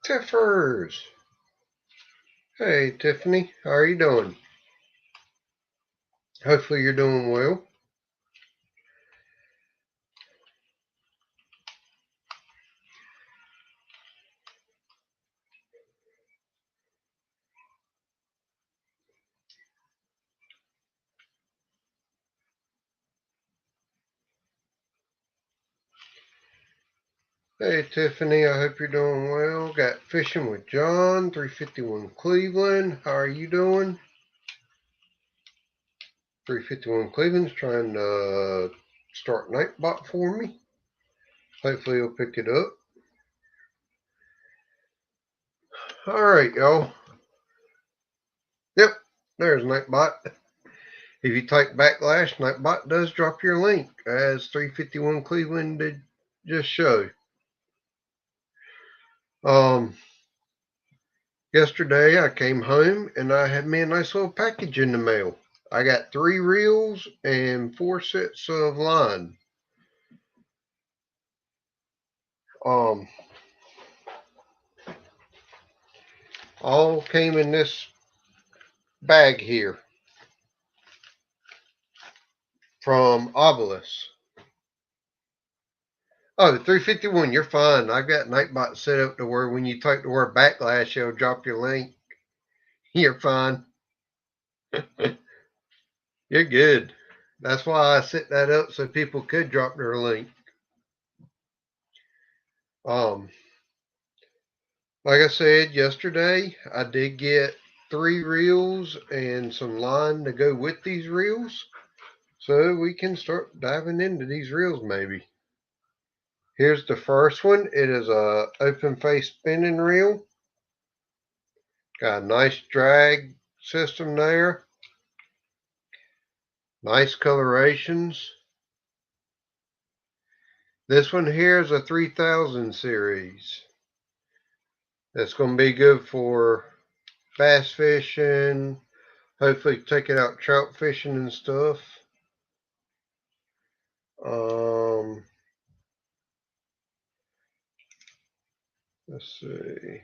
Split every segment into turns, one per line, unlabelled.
Tiffers. Hey, Tiffany. How are you doing? Hopefully you're doing well. Hey, Tiffany. I hope you're doing well. Got Fishing with John, 351 Cleveland. How are you doing? 351 Cleveland's trying to start Nightbot for me. Hopefully he'll pick it up. All right, y'all. Yep, there's Nightbot. If you type backlash, Nightbot does drop your link, as 351 Cleveland did just show. Yesterday I came home and I had me a nice little package in the mail. I got 3 reels and 4 sets of line. Um, all came in this bag here from Obalus. Oh, the 351, you're fine. I've got Nightbot set up to where when you type the word backlash, it'll drop your link. You're fine. You're good. That's why I set that up so people could drop their link. Um, like I said yesterday, I did get 3 reels and some line to go with these reels. So we can start diving into these reels maybe. Here's the first one. It is a open face spinning reel. Got a nice drag system there. Nice colorations. This one here is a 3000 series. That's going to be good for bass fishing, hopefully taking out trout fishing and stuff. Let's see.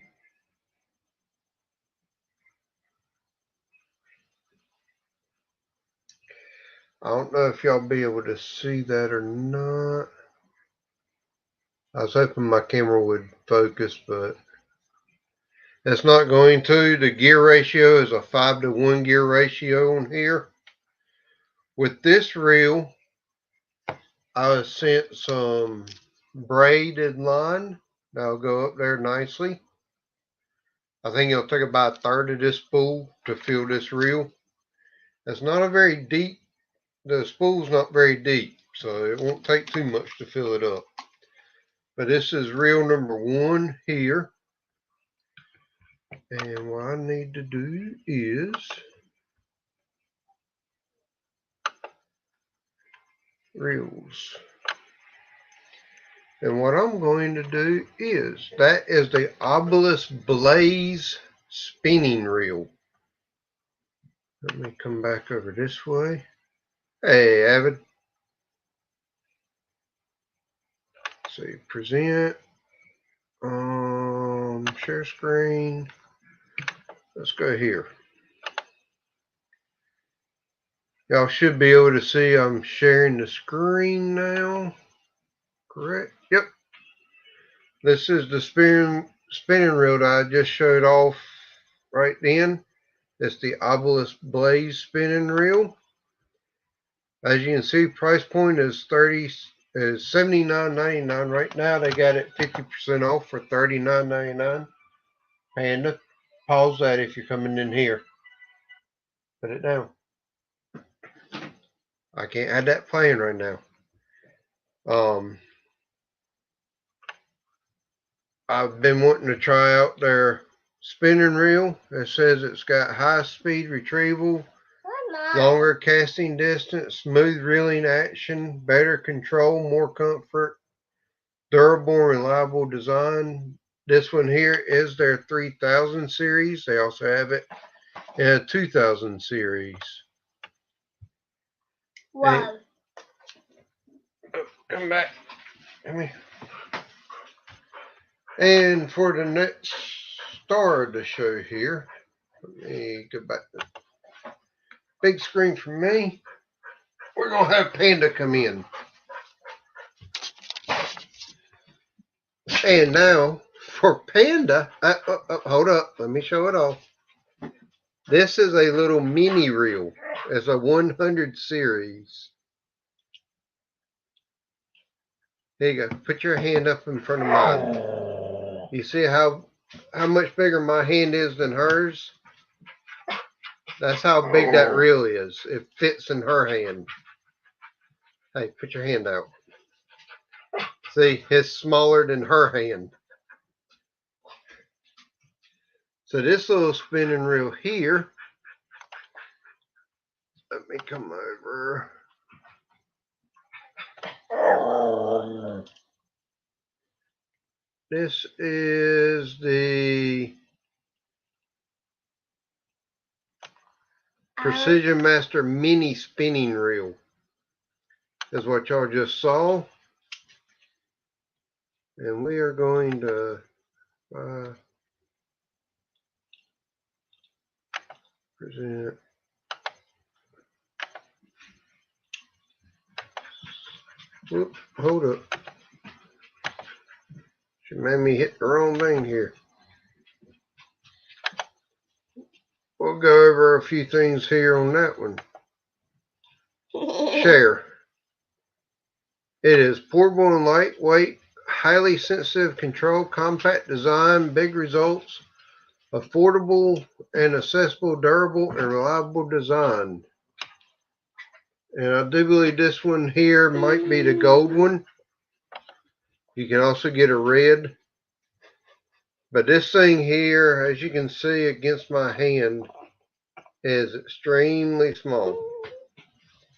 I don't know if y'all be able to see that or not. I was hoping my camera would focus, but it's not going to. The gear ratio is a 5-to-1 gear ratio on here. With this reel, I was sent some braided line. That'll go up there nicely. I think it'll take about a third of this spool to fill this reel. It's not a very deep, the spool's not very deep, so it won't take too much to fill it up. But this is reel number 1 here. And what I need to do is reels. And what I'm going to do is, that is the Obalus Blaze spinning reel. Let me come back over this way. Hey, Avid. So present, share screen. Let's go here. Y'all should be able to see I'm sharing the screen now. Correct? Yep. This is the spinning reel that I just showed off right then. It's the Obalus Blaze spinning reel. As you can see, price point is $79.99 right now. They got it 50% off for $39.99. Panda, pause that if you're coming in here. Put it down. I can't have that playing right now. I've been wanting to try out their spinning reel. It says it's got high speed retrieval, longer casting distance, smooth reeling action, better control, more comfort, durable and reliable design. This one here is their 3000 series. They also have it in a 2000 series. Wow. Come back. Come here. And for the next star of the show here, let me go back to big screen for me. We're going to have Panda come in. And now for Panda, hold up, let me show it off. This is a little mini reel. It's a 100 series. There you go. Put your hand up in front of mine. You see how much bigger my hand is than hers? That's how big that reel is. It fits in her hand. Hey, put your hand out. See, it's smaller than her hand. So this little spinning reel here, let me come over. This is the Precision Master Mini Spinning Reel. Is what y'all just saw. And we are going to present. Whoops, hold up. She made me hit the wrong thing here. We'll go over a few things here on that one. Share. It is portable and lightweight, highly sensitive control, compact design, big results, affordable and accessible, durable and reliable design. And I do believe this one here might be the gold one. You can also get a red. But this thing here, as you can see against my hand, is extremely small.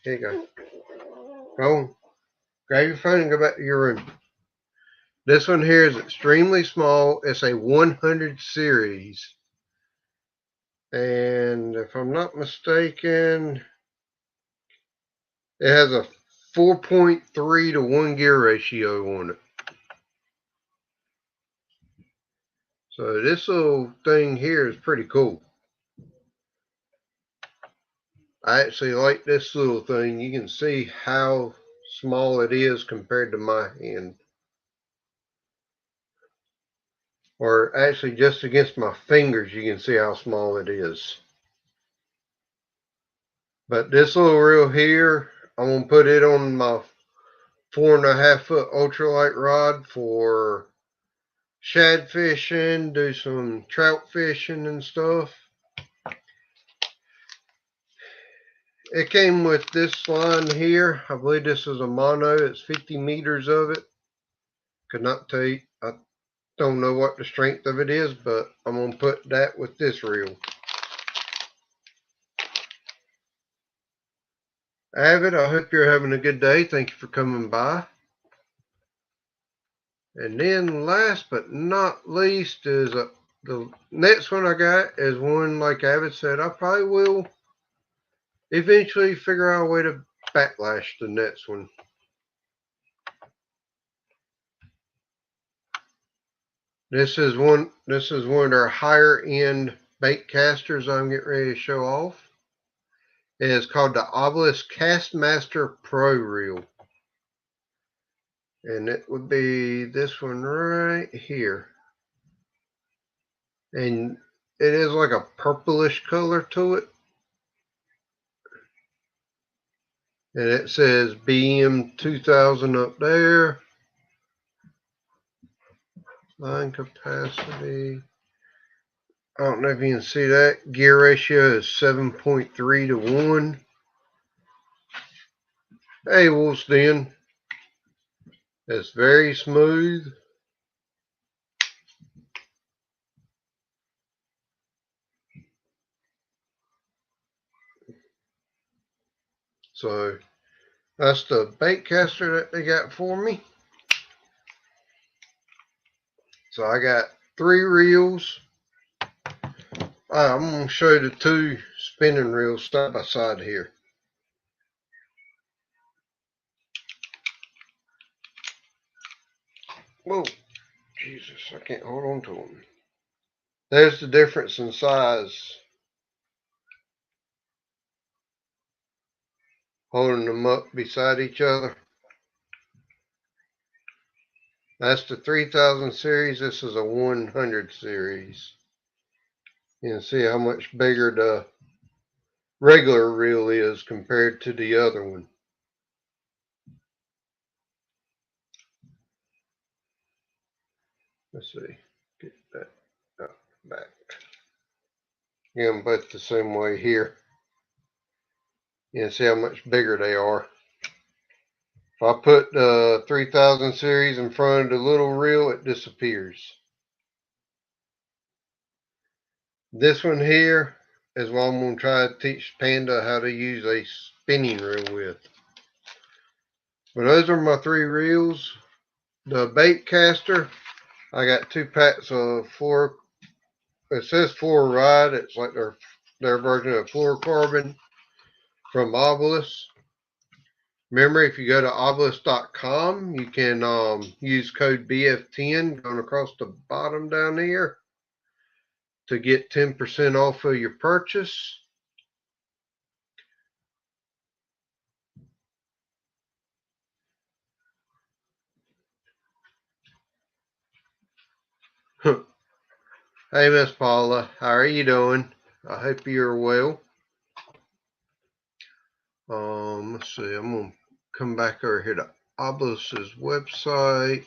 Here you go. Go on. Grab your phone and go back to your room. This one here is extremely small. It's a 100 series. And if I'm not mistaken, it has a 4.3 to 1 gear ratio on it. So this little thing here is pretty cool. I actually like this little thing. You can see how small it is compared to my hand. Or actually just against my fingers, you can see how small it is. But this little reel here, I'm going to put it on my 4.5 foot ultralight rod for shad fishing, do some trout fishing and stuff. It came with this line here. I believe this is a mono. It's 50 meters of it. Could not tell you. I don't know what the strength of it is, but I'm going to put that with this reel. Avid, I hope you're having a good day. Thank you for coming by. And then last but not least is the next one I got is one, like Avid said, I probably will eventually figure out a way to backlash the next one. This is one of their higher end bait casters I'm getting ready to show off. It is called the Obalus Castmaster Pro Reel. And it would be this one right here. And it is like a purplish color to it. And it says BM 2000 up there. Line capacity. I don't know if you can see that. Gear ratio is 7.3 to 1. Hey, Wolf's Den. It's very smooth. So that's the bait caster that they got for me. So I got 3 reels. I'm going to show you the 2 spinning reels side by side here. Whoa, jeez. Jesus, I can't hold on to them. There's the difference in size. Holding them up beside each other. That's the 3000 series. This is a 100 series. You can see how much bigger the regular reel is compared to the other one. Let's see. Get that back. Get them both the same way here. You can see how much bigger they are. If I put the 3000 series in front of the little reel, it disappears. This one here is what I'm going to try to teach Panda how to use a spinning reel with. But those are my 3 reels. The bait caster, I got 2 packs of fluoro. It says fluoride. It's like their version of fluorocarbon from Obalus. Remember, if you go to obalus.com, you can use code BF10 going across the bottom down there to get 10% off of your purchase. Hey, Miss Paula, how are you doing? I hope you're well. Let's see. I'm gonna come back over here to Obalus's website.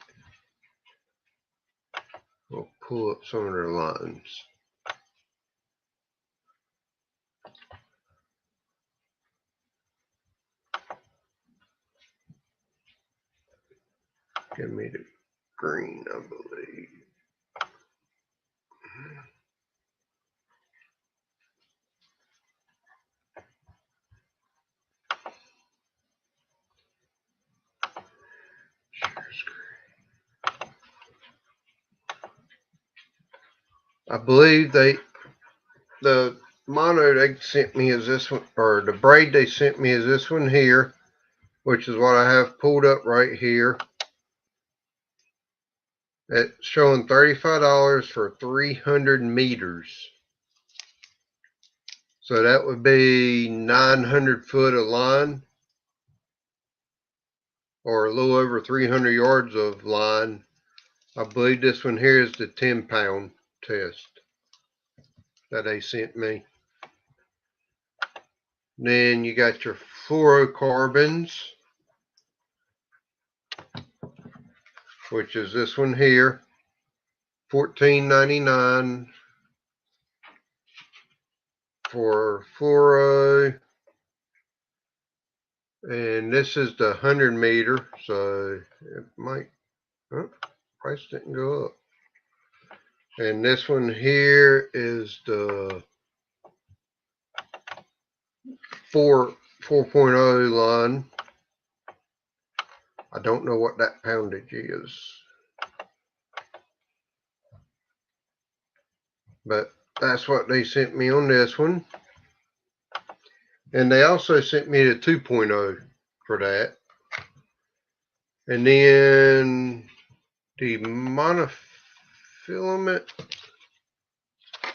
We'll pull up some of their lines. Give me the green, I believe. I believe the mono they sent me is this one, or the braid they sent me is this one here, which is what I have pulled up right here. It's showing $35 for 300 meters. So that would be 900 foot of line, or a little over 300 yards of line. I believe this one here is the 10-pound test that they sent me. Then you got your fluorocarbons, which is this one here, $14.99 for fluoro. And this is the 100 meter, so it might, oh, price didn't go up. And this one here is the 4.0 line. I don't know what that poundage is, but that's what they sent me on this one. And they also sent me the 2.0 for that. And then the monofilament, I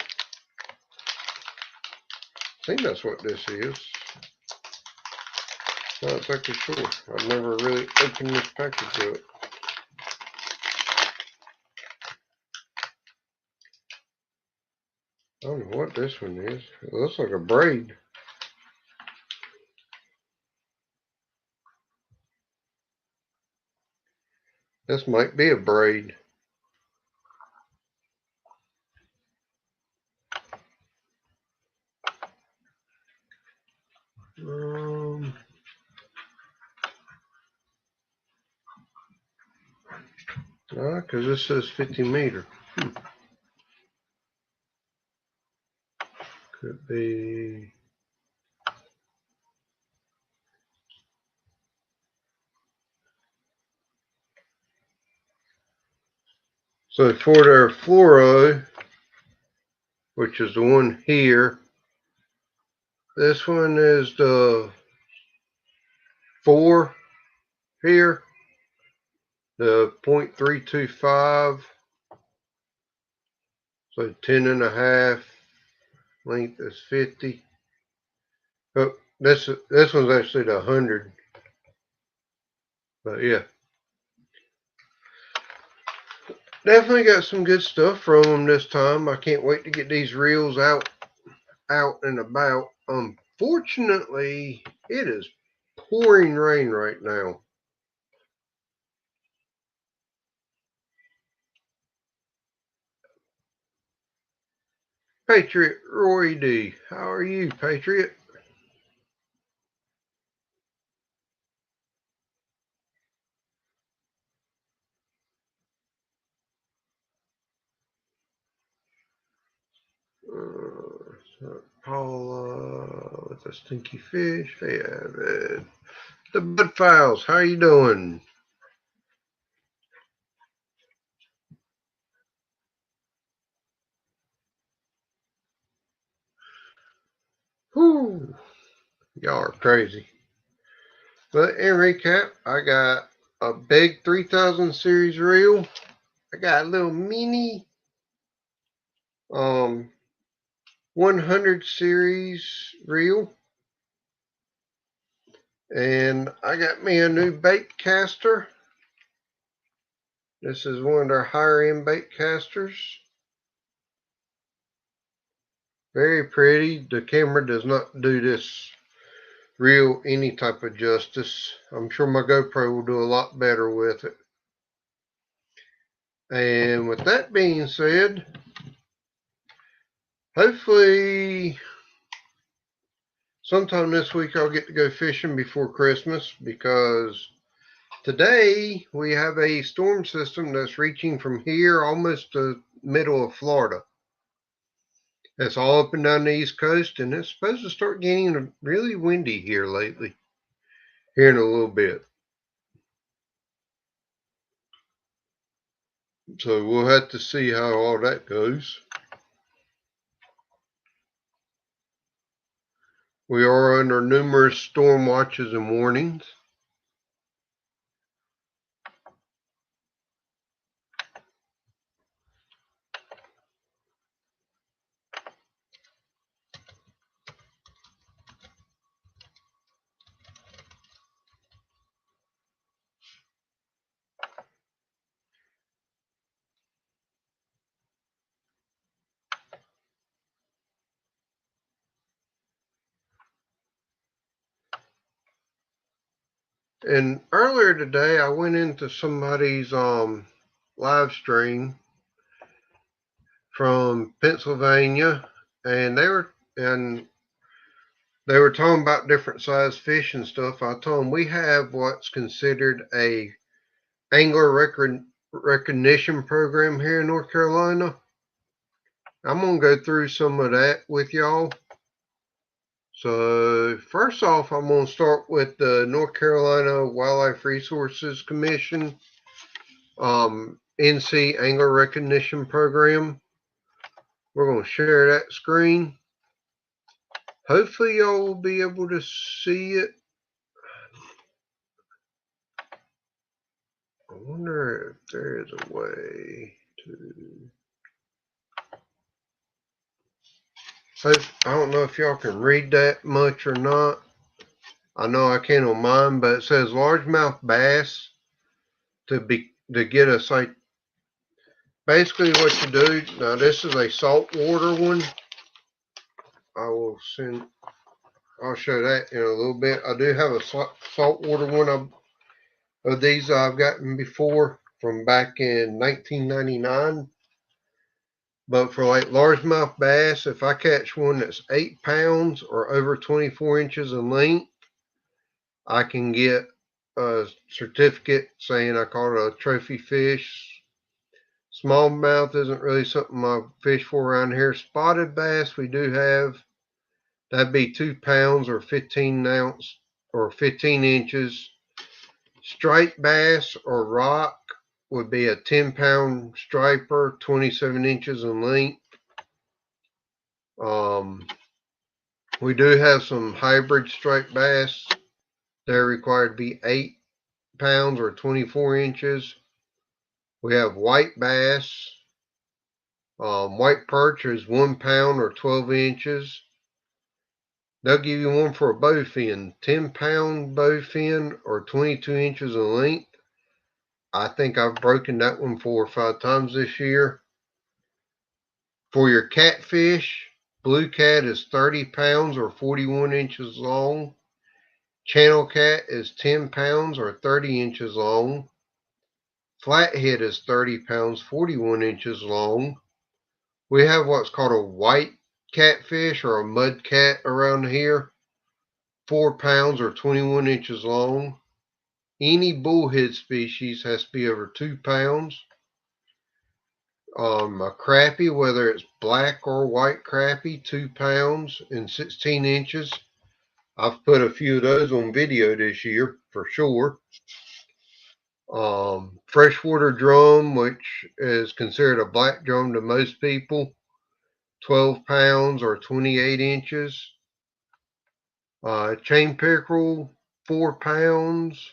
think that's what this is. Not exactly sure. I've never really opened this package up. I don't know what this one is. It looks like a braid. This might be a braid. Because this says 50 meter. Could be. So for their fluoro, which is the one here, this one is the 4 here, the 0.325, So 10.5, length is 50. Oh, this one's actually the 100. But yeah, definitely got some good stuff from them this time. I can't wait to get these reels out and about. Unfortunately, it is pouring rain right now. Patriot Roy D, how are you, Patriot? Paula with a stinky fish. Hey, Avid. The Bud Files, how you doing? Whew, y'all are crazy. But in recap, I got a big 3000 series reel. I got a little mini 100 series reel. And I got me a new bait caster. This is one of their higher end bait casters. Very pretty. The camera does not do this reel any type of justice. I'm sure my GoPro will do a lot better with it. And with that being said, hopefully sometime this week I'll get to go fishing before Christmas, because today we have a storm system that's reaching from here almost to middle of Florida. It's all up and down the East Coast, and it's supposed to start getting really windy here lately, here in a little bit. So we'll have to see how all that goes. We are under numerous storm watches and warnings. And earlier today, I went into somebody's live stream from Pennsylvania, and they were talking about different size fish and stuff. I told them we have what's considered a angler recognition program here in North Carolina. I'm gonna go through some of that with y'all. So first off, I'm gonna start with the North Carolina Wildlife Resources Commission NC Angler Recognition Program. We're gonna share that screen. Hopefully y'all will be able to see it. I wonder if there is a way to. I don't know if y'all can read that much or not. I know I can on mine, but it says largemouth bass to get a site. Basically, what you do now. This is a saltwater one. I will send. I'll show that in a little bit. I do have a saltwater one of these I've gotten before from back in 1999. But for like largemouth bass, if I catch one that's 8 pounds or over 24 inches in length, I can get a certificate saying I caught a trophy fish. Smallmouth isn't really something I fish for around here. Spotted bass we do have. That'd be 2 pounds or 15 ounce or 15 inches. Striped bass or rock would be a 10-pound striper, 27 inches in length. We do have some hybrid striped bass. They're required to be 8 pounds or 24 inches. We have white bass. White perch is 1 pound or 12 inches. They'll give you one for a bowfin, 10-pound bowfin or 22 inches in length. I think I've broken that one 4 or 5 times this year. For your catfish, blue cat is 30 pounds or 41 inches long. Channel cat is 10 pounds or 30 inches long. Flathead is 30 pounds, 41 inches long. We have what's called a white catfish or a mud cat around here, 4 pounds or 21 inches long. Any bullhead species has to be over 2 pounds. A crappie, whether it's black or white crappie, 2 pounds and 16 inches. I've put a few of those on video this year for sure. Freshwater drum, which is considered a black drum to most people, 12 pounds or 28 inches. Chain pickerel, 4 pounds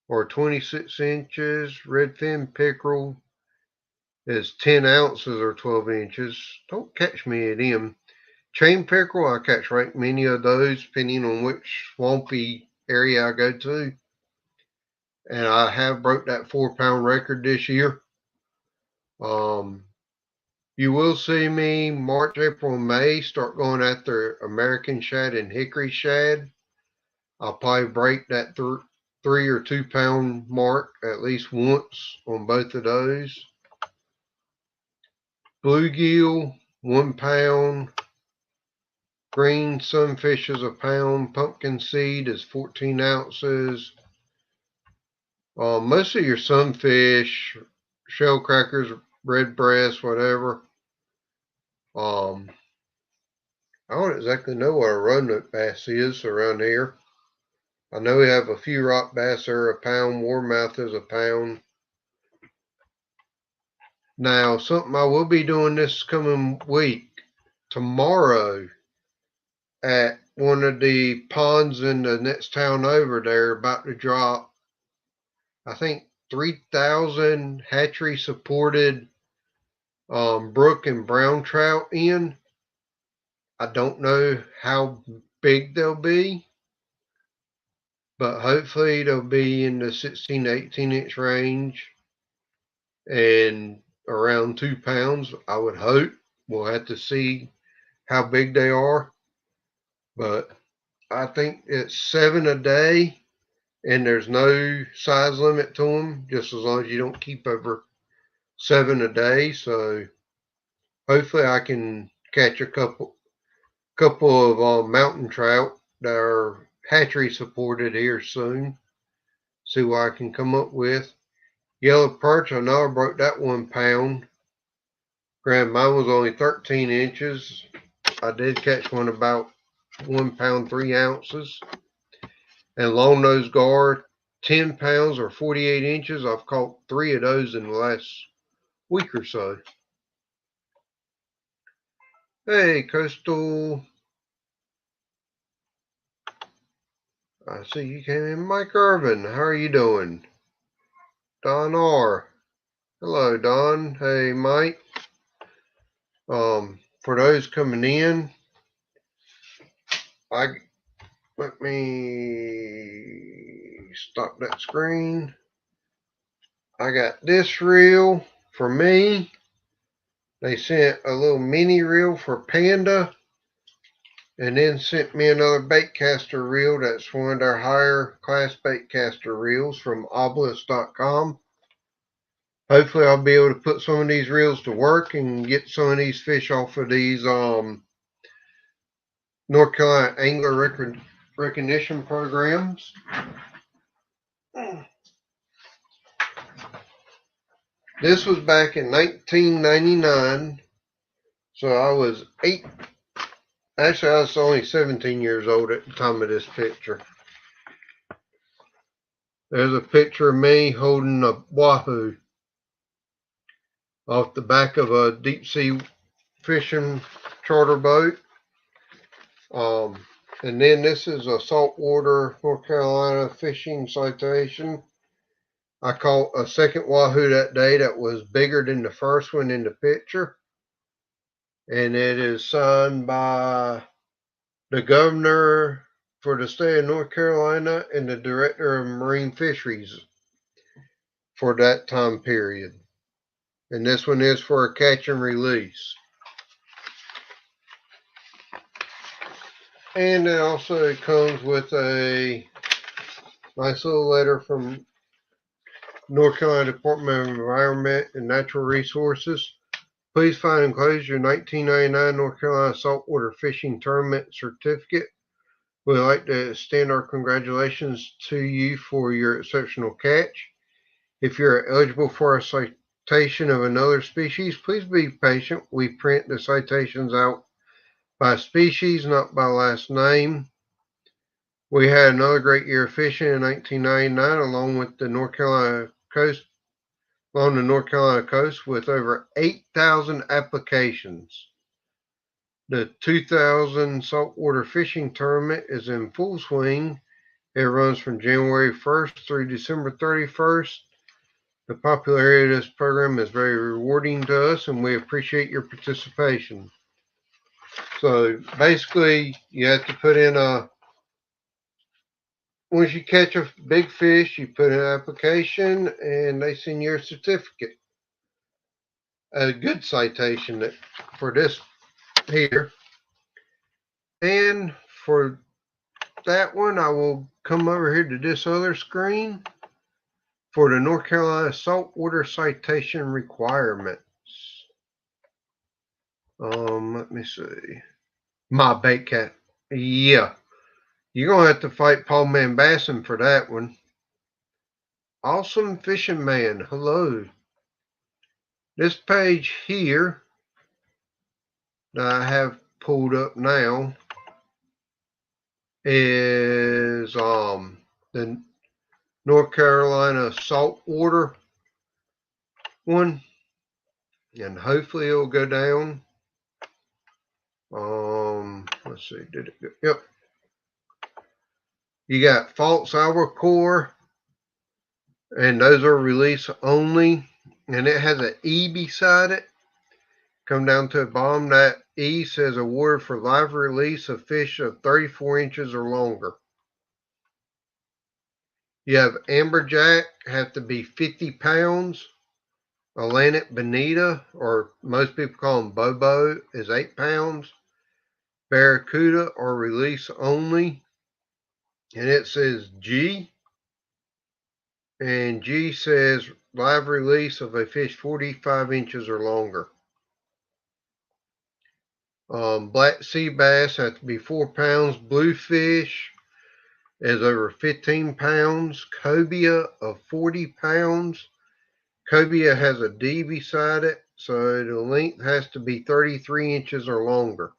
or 26 inches. Redfin pickerel is 10 ounces or 12 inches. Don't catch me at them. Chain pickerel, I catch right many of those, depending on which swampy area I go to. And I have broke that 4-pound record this year. You will see me March, April, May start going after American shad and hickory shad. I'll probably break that 3 or 2 pound mark at least once on both of those. Bluegill, 1 pound. Green sunfish is a pound. Pumpkin seed is 14 ounces. Most of your sunfish, shell crackers, red breast, whatever. I don't exactly know what a rodent bass is around here. I know we have a few rock bass that are a pound. Warmouth is a pound. Now, something I will be doing this coming week, tomorrow, at one of the ponds in the next town over there, about to drop, I think, 3,000 hatchery supported brook and brown trout in. I don't know how big they'll be, but hopefully they'll be in the 16 to 18 inch range and around 2 pounds, I would hope. We'll have to see how big they are, but I think it's 7 a day, and there's no size limit to them, just as long as you don't keep over 7 a day. So hopefully I can catch a couple of mountain trout that are hatchery supported here soon. See what I can come up with. Yellow perch, I know I broke that 1 pound. Granted, mine was only 13 inches. I did catch one about 1 pound, 3 ounces. And long nose gar, 10 pounds or 48 inches. I've caught 3 of those in the last week or so. Hey, Coastal. I see you came in. Mike Irvin, how are you doing? Don R. Hello, Don. Hey, Mike. For those coming in, let me stop that screen. I got this reel for me. They sent a little mini reel for Panda, and then sent me another baitcaster reel that's one of their higher class baitcaster reels from Obalus.com. Hopefully I'll be able to put some of these reels to work and get some of these fish off of these North Carolina angler recognition programs. This was back in 1999, so I was actually I was only 17 years old at the time of this picture. There's a picture of me holding a wahoo off the back of a deep sea fishing charter boat. And then this is a saltwater North Carolina fishing citation. I caught a second wahoo that day that was bigger than the first one in the picture. and it is signed by the governor for the state of North Carolina and the director of marine fisheries for that time period. And this one is for a catch and release. And it also comes with a nice little letter from North Carolina Department of Environment and Natural Resources. Please find enclosed your 1999 North Carolina Saltwater Fishing Tournament certificate. We'd like to extend our congratulations to you for your exceptional catch. If you're eligible for a citation of another species, please be patient. We print the citations out by species, not by last name. We had another great year of fishing in 1999 along the North Carolina coast with over 8,000 applications. The 2000 saltwater fishing tournament is in full swing. It runs from January 1st through December 31st. The popularity of this program is very rewarding to us, and we appreciate your participation. So basically, you have to put in once you catch a big fish, you put in an application, and they send you a certificate. A good citation for this here. And for that one, I will come over here to this other screen for the North Carolina saltwater citation requirements. Let me see. My bait cat. Yeah. You're going to have to fight Paul Manbasson for that one. Awesome Fishing Man. Hello. This page here that I have pulled up now is the North Carolina saltwater one, and hopefully it'll go down. Let's see, did it go? Yep. You got false albacore, and those are release only, and it has an E beside it. Come down to the bottom, that E says awarded for live release of fish of 34 inches or longer. You have amberjack, have to be 50 pounds. Atlantic bonita, or most people call them bobo, is 8 pounds. Barracuda are release only, and it says G. And G says live release of a fish 45 inches or longer. Black sea bass have to be 4 pounds. Bluefish is over 15 pounds. Cobia of 40 pounds. Cobia has a D beside it, so the length has to be 33 inches or longer.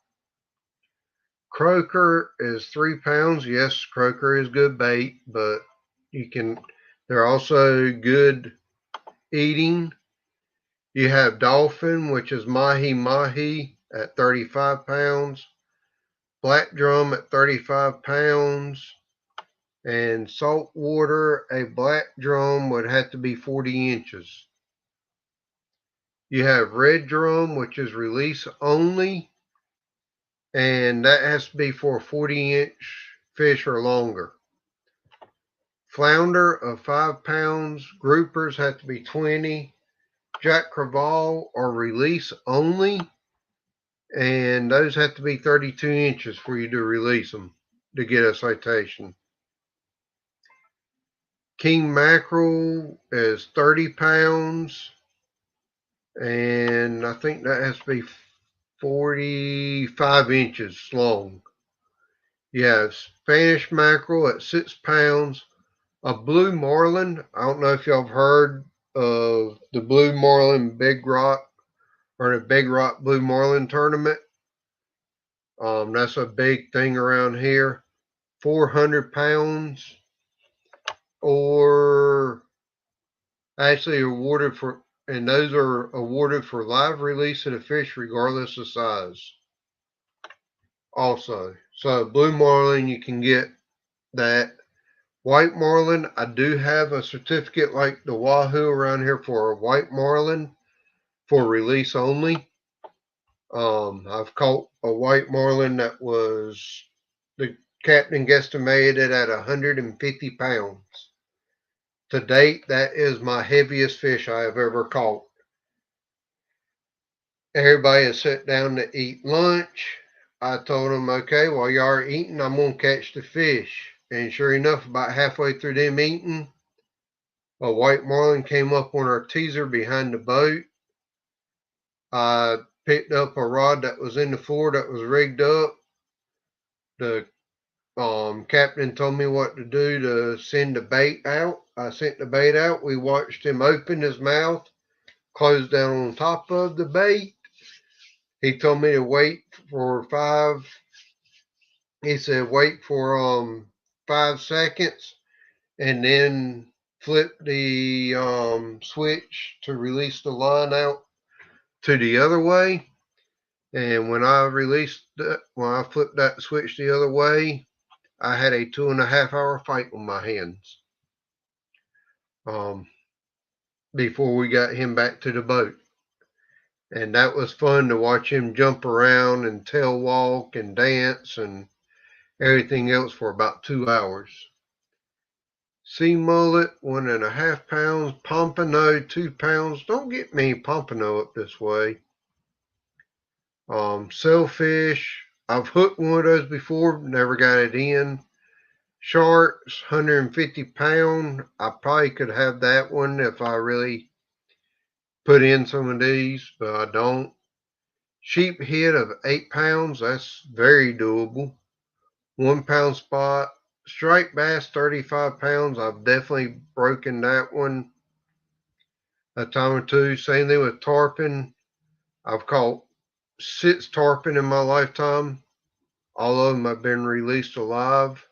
Croaker is 3 pounds. Yes, croaker is good bait, but they're also good eating. You have dolphin, which is mahi at 35 pounds. Black drum at 35 pounds. And saltwater, a black drum would have to be 40 inches. You have red drum, which is release only, and that has to be for a 40-inch fish or longer. Flounder of 5 pounds, groupers have to be 20. Jack crevalle are release only, and those have to be 32 inches for you to release them to get a citation. King mackerel is 30 pounds, and I think that has to be 45 inches long. You have Spanish mackerel at 6 pounds. A blue marlin, I don't know if y'all have heard of the blue marlin big rock or the big rock blue marlin tournament. That's a big thing around here. 400 pounds, or actually awarded for, and those are awarded for live release of the fish regardless of size. Also, so blue marlin, you can get that. White marlin, I do have a certificate like the Wahoo around here for a white marlin for release only. I've caught a white marlin that was, the captain guesstimated at 150 pounds. To date, that is my heaviest fish I have ever caught. Everybody has sat down to eat lunch. I told them, okay, while y'all are eating, I'm going to catch the fish. And sure enough, about halfway through them eating, a white marlin came up on our teaser behind the boat. I picked up a rod that was in the floor that was rigged up. The captain told me what to do to send the bait out. I sent the bait out. We watched him open his mouth, close down on top of the bait. He told me to wait for he said wait for 5 seconds and then flip the switch to release the line out to the other way. And when I flipped that switch the other way, I had a 2.5 hour fight on my hands before we got him back to the boat. And that was fun to watch him jump around and tail walk and dance and everything else for about 2 hours. Sea mullet, 1.5 pounds. Pompano, 2 pounds. Don't get me pompano up this way. Sailfish, I've hooked one of those before, never got it in. Sharks, 150 pound. I probably could have that one if I really put in some of these, but I don't. Sheephead of 8 pounds, that's very doable. 1 pound spot. Striped bass, 35 pounds. I've definitely broken that one a time or two. Same thing with tarpon. I've caught 6 tarpon in my lifetime. All of them have been released alive.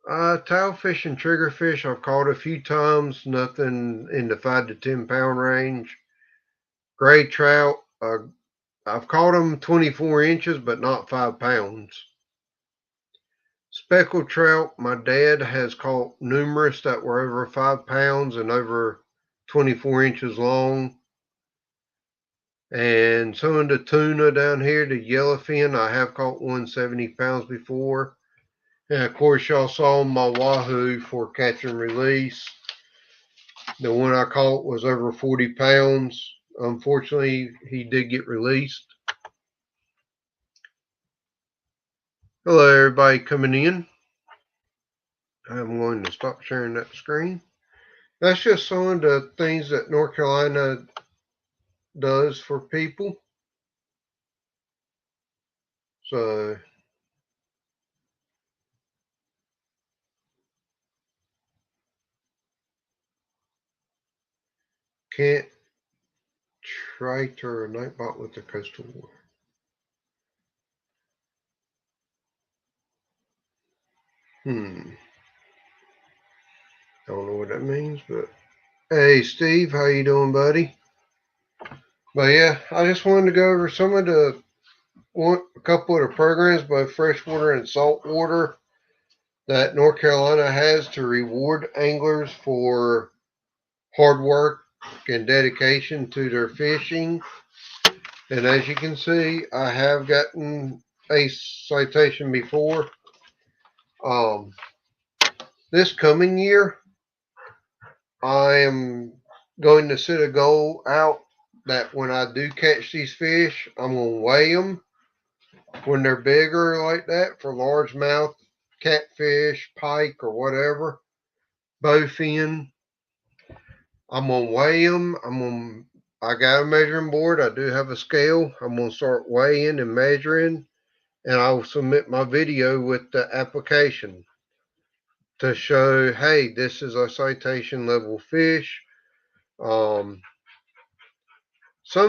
Tailfish and triggerfish I've caught a few times, nothing in the 5 to 10 pound range. Gray trout, I've caught them 24 inches, but not 5 pounds. Speckled trout, my dad has caught numerous that were over 5 pounds and over 24 inches long. And some of the tuna down here, the yellowfin, I have caught 170 pounds before. And of course, y'all saw my wahoo for catch and release. The one I caught was over 40 pounds. Unfortunately, he did get released. Hello, everybody coming in. I'm going to stop sharing that screen. That's just some of the things that North Carolina does for people. So can't triter a nightbot with the coastal war. Don't know what that means, but hey, Steve, how you doing, buddy? But yeah, I just wanted to go over some of a couple of the programs, both freshwater and saltwater, that North Carolina has to reward anglers for hard work and dedication to their fishing. And as you can see, I have gotten a citation before. This coming year, I am going to set a goal out that when I do catch these fish, I'm going to weigh them when they're bigger like that for largemouth catfish, pike, or whatever, bowfin. I'm going to weigh them. I got a measuring board. I do have a scale. I'm going to start weighing and measuring, and I'll submit my video with the application to show, hey, this is a citation level fish. Some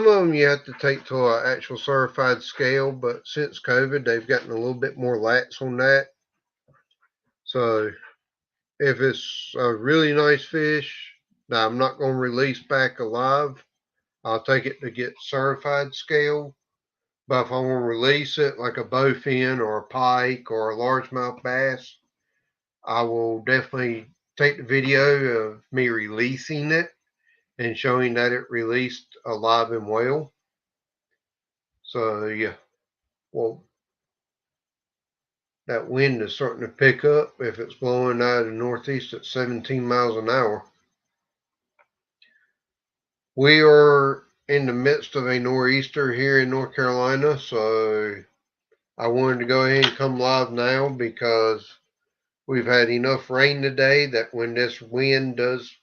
of them you have to take to an actual certified scale, but since COVID, they've gotten a little bit more lax on that. So if it's a really nice fish that I'm not going to release back alive, I'll take it to get certified scale. But if I want to release it like a bowfin or a pike or a largemouth bass, I will definitely take the video of me releasing it and showing that it released alive and well. So yeah, well, that wind is starting to pick up. If it's blowing out of the northeast at 17 miles an hour. We are in the midst of a nor'easter here in North Carolina, so I wanted to go ahead and come live now because we've had enough rain today that when this wind does,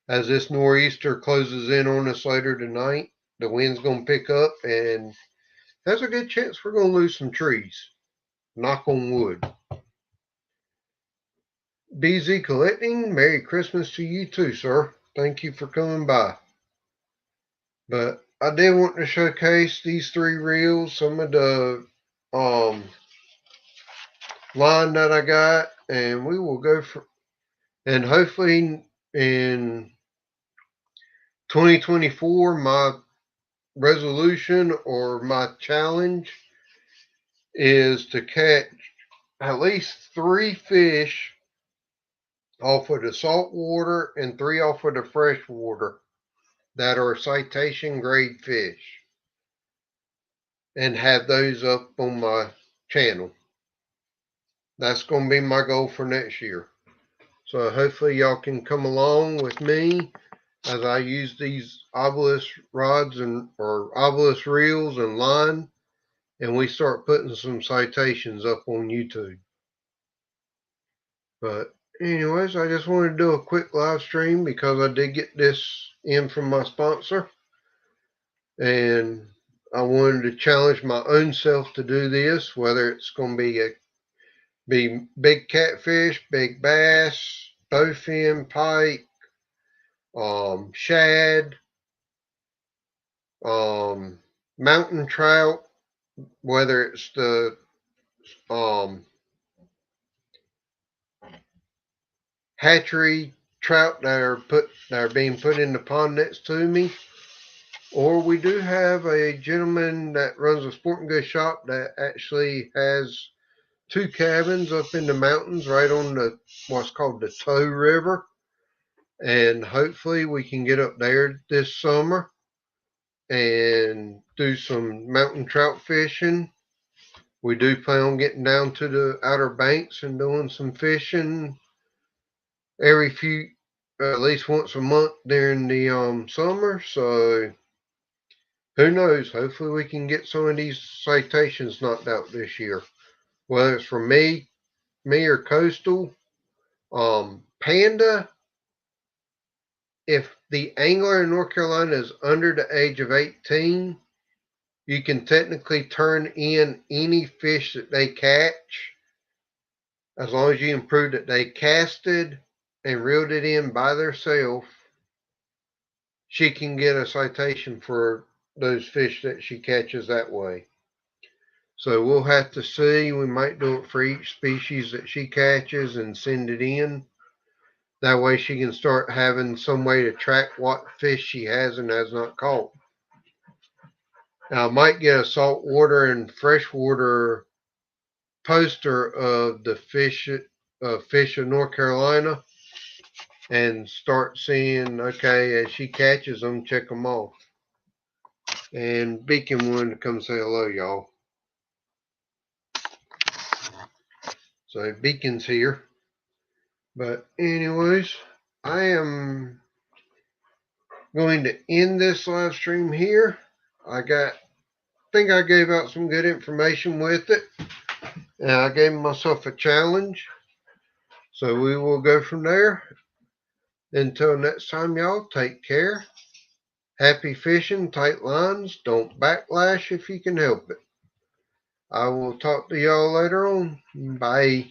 as this nor'easter closes in on us later tonight, the wind's going to pick up and there's a good chance we're going to lose some trees. Knock on wood. BZ Collecting, Merry Christmas to you too, sir. Thank you for coming by. But I did want to showcase these 3 reels, some of the line that I got, and we will go for, and hopefully in 2024, my resolution or my challenge is to catch at least 3 fish off of the salt water and 3 off of the fresh water that are citation grade fish and have those up on my channel. That's going to be my goal for next year. So hopefully y'all can come along with me as I use these Obalus rods or Obalus reels and line, and we start putting some citations up on YouTube. But anyways, I just wanted to do a quick live stream because I did get this in from my sponsor, and I wanted to challenge my own self to do this, whether it's going to be big catfish, big bass, bowfin, pike, shad, mountain trout, whether it's the hatchery trout that are being put in the pond next to me, or we do have a gentleman that runs a sporting goods shop that actually has 2 cabins up in the mountains right on the what's called the Tow River, and hopefully we can get up there this summer and do some mountain trout fishing. We do plan on getting down to the Outer Banks and doing some fishing at least once a month during the summer. So who knows? Hopefully we can get some of these citations knocked out this year. Whether it's from me or Coastal, Panda. If the angler in North Carolina is under the age of 18, you can technically turn in any fish that they catch as long as you can prove that they casted and reeled it in by themselves. She can get a citation for those fish that she catches that way. So we'll have to see. We might do it for each species that she catches and send it in. That way she can start having some way to track what fish she has and has not caught. Now, I might get a saltwater and freshwater poster of the fish of North Carolina and start seeing, okay, as she catches them, check them off. And Beacon wanted to come say hello, y'all. So Beacon's here. But anyways, I am going to end this live stream here. I think I gave out some good information with it. And I gave myself a challenge. So we will go from there. Until next time, y'all, take care. Happy fishing, tight lines. Don't backlash if you can help it. I will talk to y'all later on. Bye.